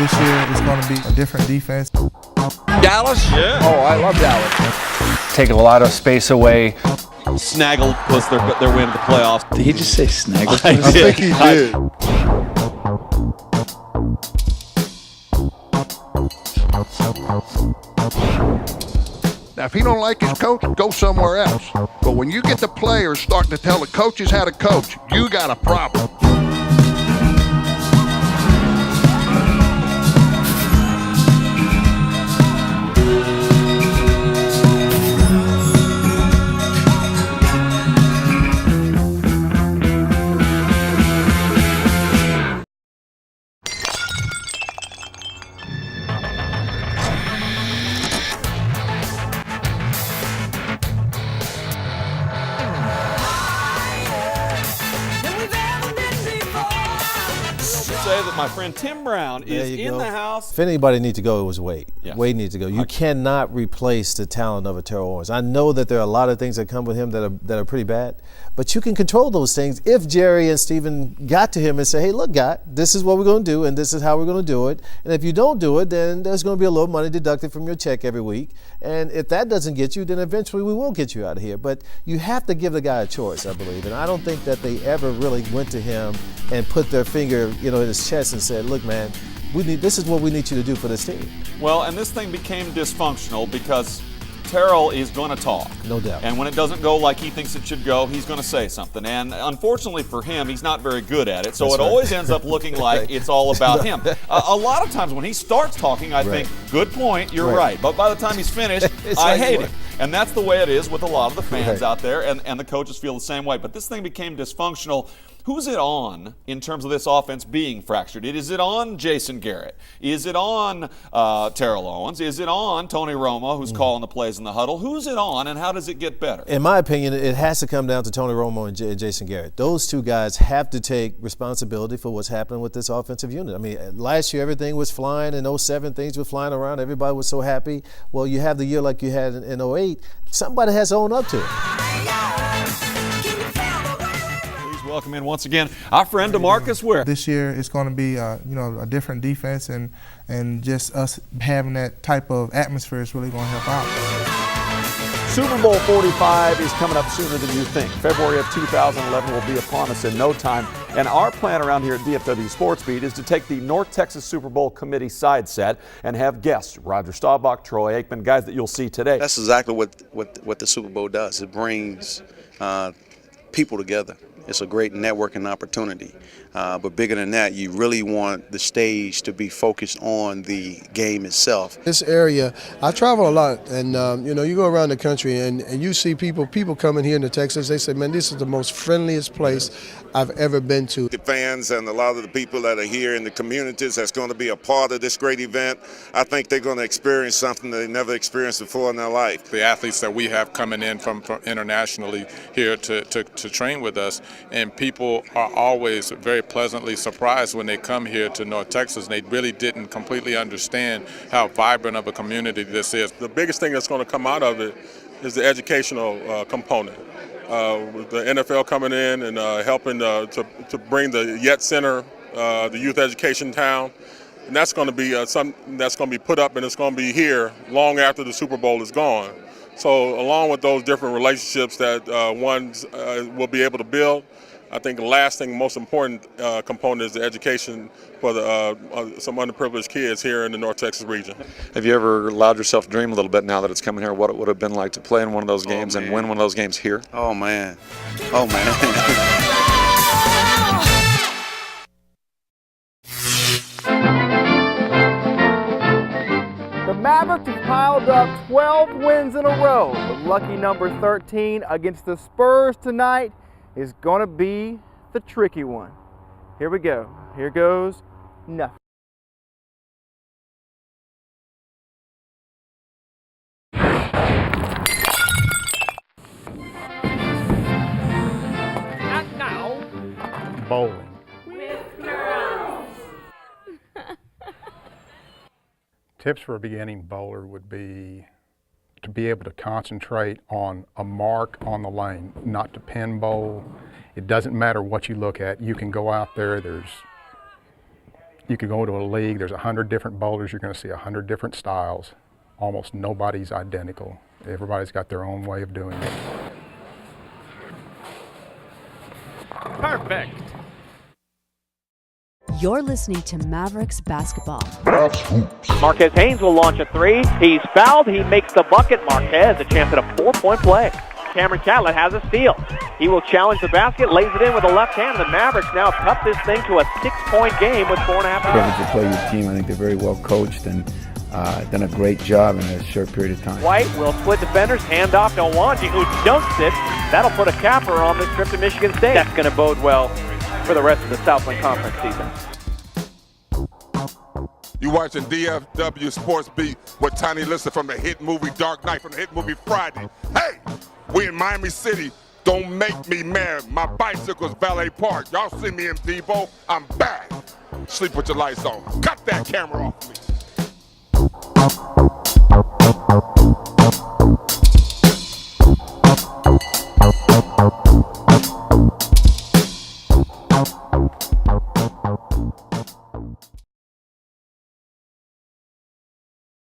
This year is going to be a different defense. Dallas? Yeah. Oh, I love Dallas. Take a lot of space away. Snaggle was their win in the playoffs. Did he just say snaggle? I think he did. Now, if he don't like his coach, go somewhere else. But when you get the players starting to tell the coaches how to coach, you got a problem. Say that my friend Tim Brown is in the house. If anybody needs to go, it was Wade. Yes. Wade needs to go. You cannot replace the talent of a Terrell Owens. I know that there are a lot of things that come with him that are pretty bad, but you can control those things if Jerry and Stephen got to him and say, hey, look, guy, this is what we're going to do, and this is how we're going to do it. And if you don't do it, then there's going to be a little money deducted from your check every week. And if that doesn't get you, then eventually we will get you out of here. But you have to give the guy a choice, I believe. And I don't think that they ever really went to him and put their finger, in his chest and said, look, man, this is what we need you to do for this team. Well, and this thing became dysfunctional because Terrell is going to talk. No doubt. And when it doesn't go like he thinks it should go, he's going to say something. And unfortunately for him, he's not very good at it. So That's it right. always ends up looking like it's all about him. A lot of times when he starts talking, I think, good point, you're right. But by the time he's finished, I hate him. And that's the way it is with a lot of the fans out there, and the coaches feel the same way. But this thing became dysfunctional. Who's it on in terms of this offense being fractured? Is it on Jason Garrett? Is it on Terrell Owens? Is it on Tony Romo, who's calling the plays in the huddle? Who's it on, and how does it get better? In my opinion, it has to come down to Tony Romo and Jason Garrett. Those two guys have to take responsibility for what's happening with this offensive unit. I mean, last year everything was flying. In 07, things were flying around. Everybody was so happy. Well, you have the year like you had in 08. Somebody has to own up to it. Welcome in once again our friend DeMarcus Ware. This year is going to be a different defense, and just us having that type of atmosphere is really going to help out. Super Bowl 45 is coming up sooner than you think. February of 2011 will be upon us in no time. And our plan around here at DFW Sports Beat is to take the North Texas Super Bowl committee side set and have guests, Roger Staubach, Troy Aikman, guys that you'll see today. That's exactly what the Super Bowl does. It brings people together. It's a great networking opportunity. But bigger than that, you really want the stage to be focused on the game itself. This area, I travel a lot, and you go around the country and you see people coming here into Texas. They say, man, this is the most friendliest place I've ever been to. The fans and a lot of the people that are here in the communities that's going to be a part of this great event, I think they're going to experience something that they never experienced before in their life. The athletes that we have coming in from internationally here to train with us, and people are always very pleasantly surprised when they come here to North Texas, and they really didn't completely understand how vibrant of a community this is. The biggest thing that's going to come out of it is the educational component. The NFL coming in and helping to bring the Yet Center, the youth education town, and that's going to be something that's going to be put up, and it's going to be here long after the Super Bowl is gone. So along with those different relationships that one will be able to build, I think the last thing, most important component is the education for some underprivileged kids here in the North Texas region. Have you ever allowed yourself to dream a little bit now that it's coming here, what it would have been like to play in one of those games and win one of those games here? Oh, man. Oh, man. The Mavericks have piled up 12 wins in a row, but lucky number 13 against the Spurs tonight is going to be the tricky one. Here we go. Here goes nothing. And now, bowling. With girls. Tips for a beginning bowler would be to be able to concentrate on a mark on the lane, not to pin bowl. It doesn't matter what you look at. You can go out there, there's You could go to a league, there's 100 different boulders, you're going to see 100 different styles. Almost nobody's identical. Everybody's got their own way of doing it. Perfect. You're listening to Mavericks basketball. Marquez Haynes will launch a three. He's fouled. He makes the bucket. Marquez a chance at a 4-point play. Cameron Catlett has a steal. He will challenge the basket, lays it in with the left hand. The Mavericks now cut this thing to a 6-point game with 4.5 Privilege hours. to play your team. I think they're very well coached and done a great job in a short period of time. White will split defenders, hand off to Wanji, who dunks it. That'll put a capper on this trip to Michigan State. That's going to bode well for the rest of the Southland Conference season. You watching DFW Sports Beat with Tiny Lissa from the hit movie Dark Knight, from the hit movie Friday. Hey, we in Miami City. Don't make me mad. My bicycle's valet parked. Y'all see me in Depot? I'm back. Sleep with your lights on. Cut that camera off me.